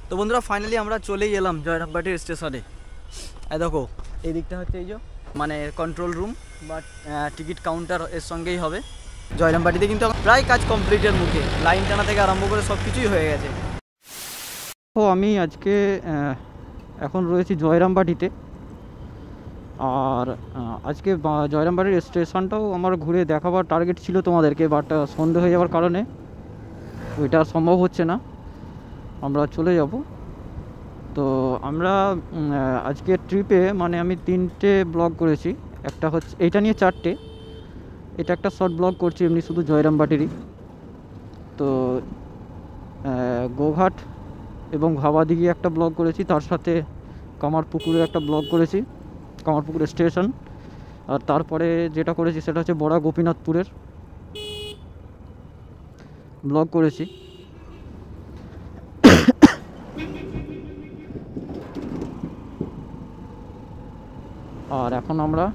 তো বন্ধুরা ফাইনালি আমরা চলেই এলাম জয়রামবাটির স্টেশনে। এই দেখো এই দিকটা হচ্ছে এই যে মানে কন্ট্রোল রুম বা টিকিট কাউন্টার এর সঙ্গেই হবে। জয়রামবাটিতে কিন্তু প্রায় কাজ কমপ্লিটের মুখে, লাইন টানা থেকে আরম্ভ করে সব কিছুই হয়ে গেছে। তো আমি আজকে এখন রয়েছি জয়রামবাটিতে। আর আজকে জয়রামবাটির স্টেশনটাও আমার ঘুরে দেখাবার টার্গেট ছিল তোমাদেরকে, বাট সন্ধে হয়ে যাওয়ার কারণে ওইটা সম্ভব হচ্ছে না। আমরা চলে যাব। তো আমরা আজকের ট্রিপে মানে আমি 3টে ব্লগ করেছি, একটা হচ্ছে এইটা নিয়ে 4টে, এটা একটা শর্ট ব্লগ করছি এমনি শুধু জয়রামবাটিরই। তো গোঘাট এবং ভাবাদিঘি একটা ব্লগ করেছি, তার সাথে কামারপুকুরের একটা ব্লগ করেছি, কামারপুকুর স্টেশন। আর তারপরে যেটা করেছি সেটা হচ্ছে বড়া গোপীনাথপুরের ব্লগ করেছি। আর এখন আমরা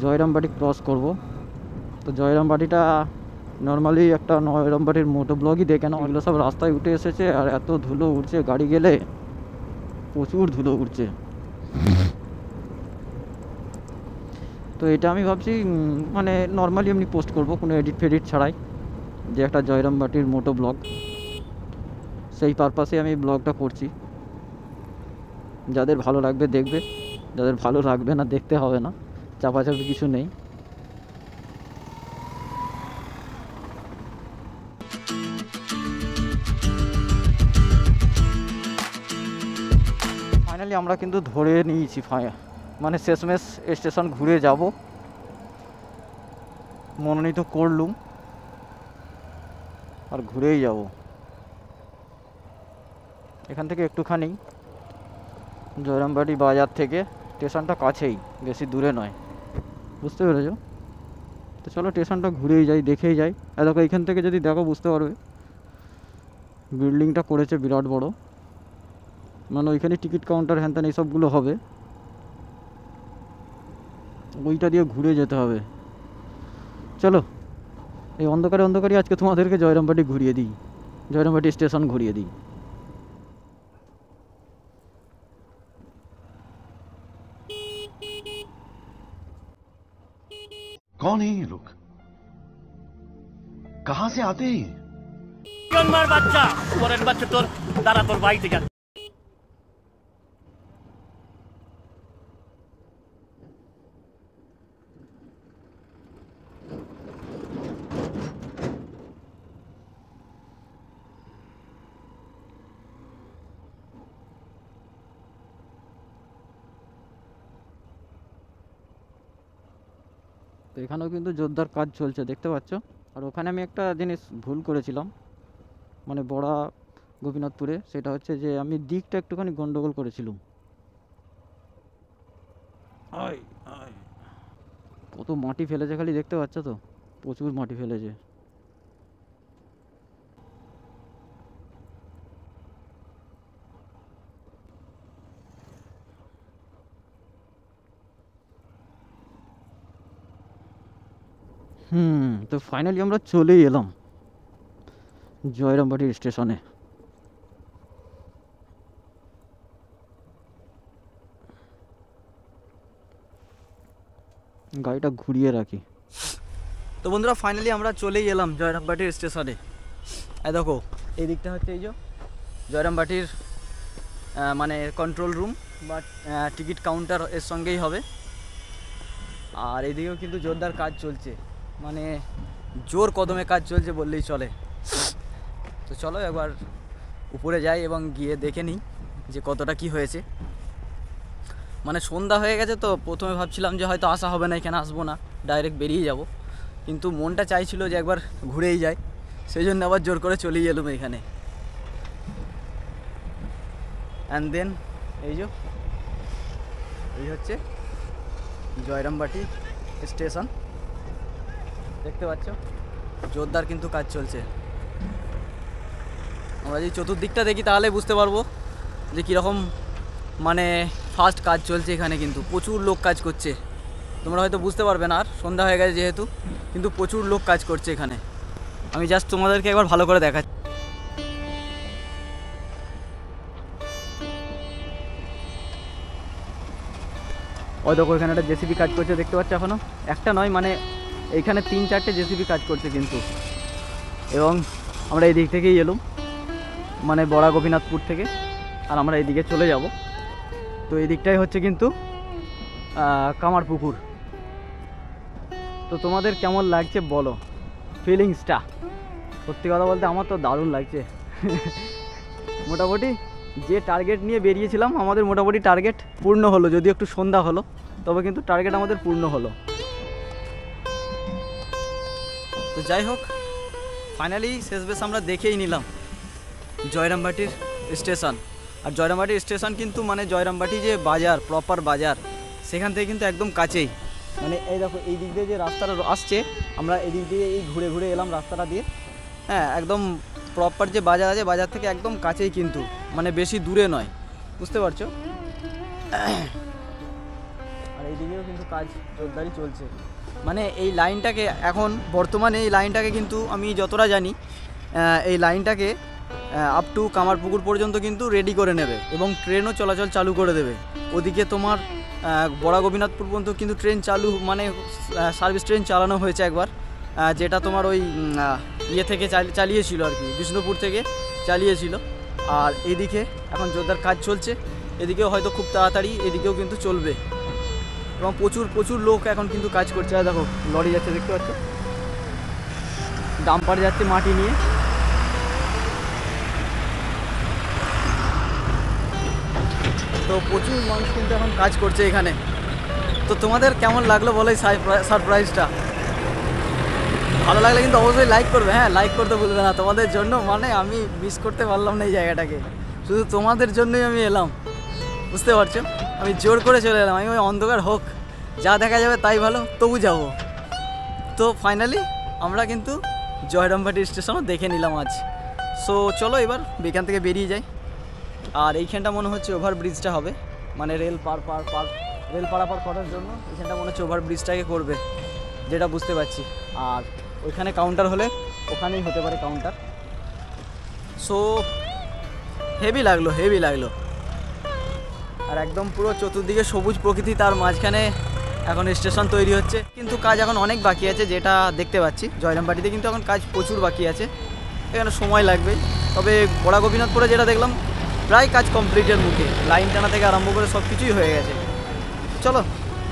জয়রামবাটি ক্রস করব। তো জয়রামবাটিটা নর্মালি একটা জয়রামবাটির মোটো ব্লগই দেখে না, ওগুলো সব রাস্তায় উঠে এসেছে আর এত ধুলো উঠছে, গাড়ি গেলে প্রচুর ধুলো উঠছে। তো এটা আমি ভাবছি মানে নর্মালি এমনি পোস্ট করব, কোনো এডিট ফেডিট ছাড়াই, যে একটা জয়রামবাটির মোটো ব্লগ, সেই পারপাসে আমি ব্লগটা করছি। যাদের ভালো লাগবে দেখবে, যাদের ভালো লাগবে না দেখতে হবে না, চাপাচাপি কিছু নেই। ফাইনালি আমরা কিন্তু ধরে নিয়েছি, মানে শেষমেশ স্টেশন ঘুরে যাব মনোনীত করলুম আর ঘুরেই যাব। এখান থেকে একটুখানি জয়রামবাটি বাজার থেকে স্টেশনটা কাছেই, বেশি দূরে নয়, বুঝতে পেরেছো? তো চলো স্টেশনটা ঘুরেই যাই, দেখেই যাই। দেখো এইখান থেকে যদি দেখো বুঝতে পারবে বিল্ডিংটা করেছে বিরাট বড়, মানে ওইখানে টিকিট কাউন্টার হ্যান ত্যান এইসবগুলো হবে, ওইটা দিয়ে ঘুরে যেতে হবে। চলো এই অন্ধকারে অন্ধকারে আজকে তোমাদেরকে জয়রামবাটি ঘুরিয়ে দিই, জয়রামবাটি স্টেশন ঘুরিয়ে দিই। कौन है ये लोग, कहां से आते हैं? জন্মার বাচ্চা পরের বাচ্চা তোর দাঁড়া, তোর বাড়িতে যা। তো এখানেও কিন্তু জোরদার কাজ চলছে, দেখতে পাচ্ছ। আর ওখানে আমি একটা জিনিস ভুল করেছিলাম, মানে বড়া গোপীনাথপুরে, সেটা হচ্ছে যে আমি দিকটা একটুখানি গন্ডগোল করেছিলাম। কত মাটি ফেলেছে খালি, দেখতে পাচ্ছ তো, প্রচুর মাটি ফেলেছে। তো ফাইনালি আমরা চলেই এলাম জয়রামবাটি স্টেশনে। গাড়িটা ঘুরিয়ে রাখি। তো বন্ধুরা ফাইনালি আমরা চলেই এলাম জয়রামবাটির স্টেশনে। এই দেখো এই দিকটা হচ্ছে এই যে জয়রামবাটির মানে কন্ট্রোল রুম বা টিকিট কাউন্টার এর সঙ্গেই হবে। আর এদিকেও কিন্তু জোরদার কাজ চলছে, মানে জোর কদমে কাজ চলছে বললেই চলে। তো চলো একবার উপরে যাই এবং গিয়ে দেখে নিই যে কতটা কি হয়েছে। মানে সন্ধ্যা হয়ে গেছে, তো প্রথমে ভাবছিলাম যে হয়তো আসা হবে না, এখানে আসবো না, ডাইরেক্ট বেরিয়ে যাব, কিন্তু মনটা চাইছিল যে একবার ঘুরেই যাই, সেই জন্য আবার জোর করে চলেই এলাম এখানে। অ্যান্ড দেন এই হচ্ছে জয়রামবাটি স্টেশন, দেখতে পাচ্ছ জোরদার কিন্তু কাজ চলছে। আমরা যদি চতুর্দিকটা দেখি তাহলে বুঝতে পারবো যে কীরকম মানে ফাস্ট কাজ চলছে এখানে, কিন্তু প্রচুর লোক কাজ করছে। তোমরা হয়তো বুঝতে পারবে না, আর সন্ধ্যা হয়ে গেছে যেহেতু, কিন্তু প্রচুর লোক কাজ করছে এখানে। আমি জাস্ট তোমাদেরকে একবার ভালো করে দেখাচ্ছি। ওই দেখো এখানে একটা জেসিবি কাজ করছে দেখতে পাচ্ছ এখনও, একটা নয় মানে এইখানে 3-4টে জেসিবি কাজ করছে কিন্তু। এবং আমরা এই দিক থেকেই এলাম, মানে বড়া গোপীনাথপুর থেকে, আর আমরা এইদিকে চলে যাব। তো এই দিকটাই হচ্ছে কিন্তু কামারপুকুর। তো তোমাদের কেমন লাগছে বলো ফিলিংসটা? সত্যি কথা বলতে আমার তো দারুণ লাগছে। মোটামুটি যে টার্গেট নিয়ে বেরিয়েছিলাম আমাদের মোটামুটি টার্গেট পূর্ণ হলো, যদিও একটু সন্ধ্যা হলো, তবে কিন্তু টার্গেট আমাদের পূর্ণ হলো। তো যাই হোক, ফাইনালি শেষ বেশ আমরা দেখেই নিলাম জয়রামবাটির স্টেশন। আর জয়রামবাটির স্টেশন কিন্তু মানে জয়রামবাটি যে বাজার, প্রপার বাজার, সেখান থেকে কিন্তু একদম কাছেই। মানে এই দেখো এই দিক দিয়ে যে রাস্তাটা আসছে, আমরা এই দিক দিয়ে এই ঘুরে ঘুরে এলাম রাস্তাটা দিয়ে। হ্যাঁ, একদম প্রপার যে বাজার আছে, বাজার থেকে একদম কাছেই কিন্তু, মানে বেশি দূরে নয়, বুঝতে পারছো? আর এইদিকেও কিন্তু কাজ জোরদারি চলছে। মানে এই লাইনটাকে এখন বর্তমানে এই লাইনটাকে কিন্তু আমি যতটা জানি এই লাইনটাকে আপ টু কামারপুকুর পর্যন্ত কিন্তু রেডি করে নেবে এবং ট্রেনও চলাচল চালু করে দেবে। ওদিকে তোমার বড়া গোপীনাথপুর পর্যন্ত কিন্তু ট্রেন চালু, মানে সার্ভিস ট্রেন চালানো হয়েছে একবার, যেটা তোমার ওই ইয়ে থেকে চালিয়েছিল আর কি, বিষ্ণুপুর থেকে চালিয়েছিল। আর এইদিকে এখন জোরদার কাজ চলছে, এদিকেও হয়তো খুব তাড়াতাড়ি এদিকেও কিন্তু চলবে এবং প্রচুর প্রচুর লোক এখন কিন্তু কাজ করছে। আর দেখো লরি যাচ্ছে দেখতে পাচ্ছ, ডাম্পার যাচ্ছে মাটি নিয়ে। তো প্রচুর মানুষ কিন্তু এখন কাজ করছে এখানে। তো তোমাদের কেমন লাগলো বলো এই সারপ্রাইজটা? ভালো লাগলে কিন্তু অবশ্যই লাইক করবে, হ্যাঁ লাইক করতে ভুলবে না। তোমাদের জন্য মানে আমি মিস করতে পারলাম না এই জায়গাটাকে, শুধু তোমাদের জন্যই আমি এলাম, বুঝতে পারছো? আমি জোর করে চলে এলাম, আমি ওই অন্ধকার হোক, যা দেখা যাবে তাই ভালো, তবু যাব। তো ফাইনালি আমরা কিন্তু জয়রামবাটি স্টেশনও দেখে নিলাম আজ। সো চলো এবার এখান থেকে বেরিয়ে যাই। আর এইখানটা মনে হচ্ছে ওভারব্রিজটা হবে, মানে রেল পারাপার করার জন্য এখানটা মনে হচ্ছে ওভারব্রিজটাকে করবে, যেটা বুঝতে পারছি। আর ওইখানে কাউন্টার হলে ওখানেই হতে পারে কাউন্টার। সো হেভি লাগলো। আর একদম পুরো চতুর্দিকে সবুজ প্রকৃতি, তার মাঝখানে এখন স্টেশন তৈরি হচ্ছে। কিন্তু কাজ এখন অনেক বাকি আছে, যেটা দেখতে পাচ্ছি জয়রামবাটিতে কিন্তু এখন কাজ প্রচুর বাকি আছে, এখানে সময় লাগবে। তবে বড়া গোপীনাথপুরে যেটা দেখলাম প্রায় কাজ কমপ্লিটের মুখে, লাইন টানা থেকে আরম্ভ করে সব কিছুই হয়ে গেছে। চলো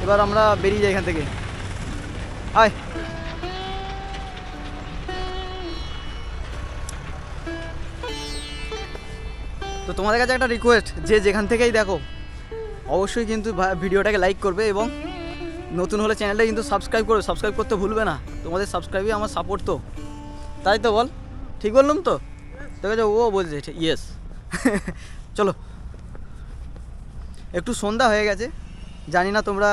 এবার আমরা বেরিয়ে যাই এখান থেকে, আয়। তো তোমাদের কাছে একটা রিকোয়েস্ট, যে যেখান থেকেই দেখো অবশ্যই কিন্তু ভিডিওটাকে লাইক করবে এবং নতুন হলে চ্যানেলটা কিন্তু সাবস্ক্রাইব করবে, সাবস্ক্রাইব করতে ভুলবে না। তোমাদের সাবস্ক্রাইবই আমার সাপোর্ট, তো তাই তো বল? ঠিক বললাম তো? ঠিক আছে, ও বলছে ইয়েস। চলো, একটু সন্ধ্যা হয়ে গেছে, জানি না তোমরা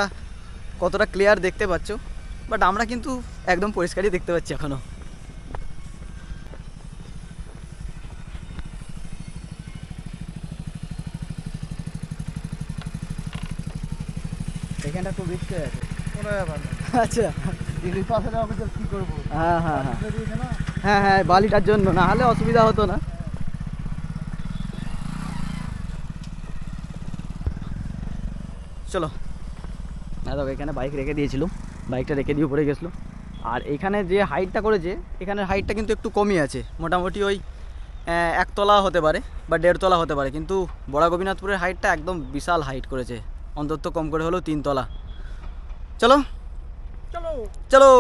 কতটা ক্লিয়ার দেখতে পাচ্ছ, বাট আমরা কিন্তু একদম পরিষ্কারই দেখতে পাচ্ছি এখনও। এখানটা খুব রিস্ক হয়ে আছে। আচ্ছা, হ্যাঁ, বালিটার জন্য, না হলে অসুবিধা হতো না। চলো, দেখো এখানে বাইক রেখে দিয়েছিলাম, বাইকটা রেখে দিয়ে উপরে গেছিলো। আর এখানে যে হাইটটা করেছে, এখানের হাইটটা কিন্তু একটু কমই আছে, মোটামুটি ওই 1 তলা হতে পারে বা 1.5 তলা হতে পারে। কিন্তু বড়া গোপীনাথপুরের হাইটটা একদম বিশাল হাইট করেছে, অন্তত কম করে হলেও 3 তলা। চলো চলো।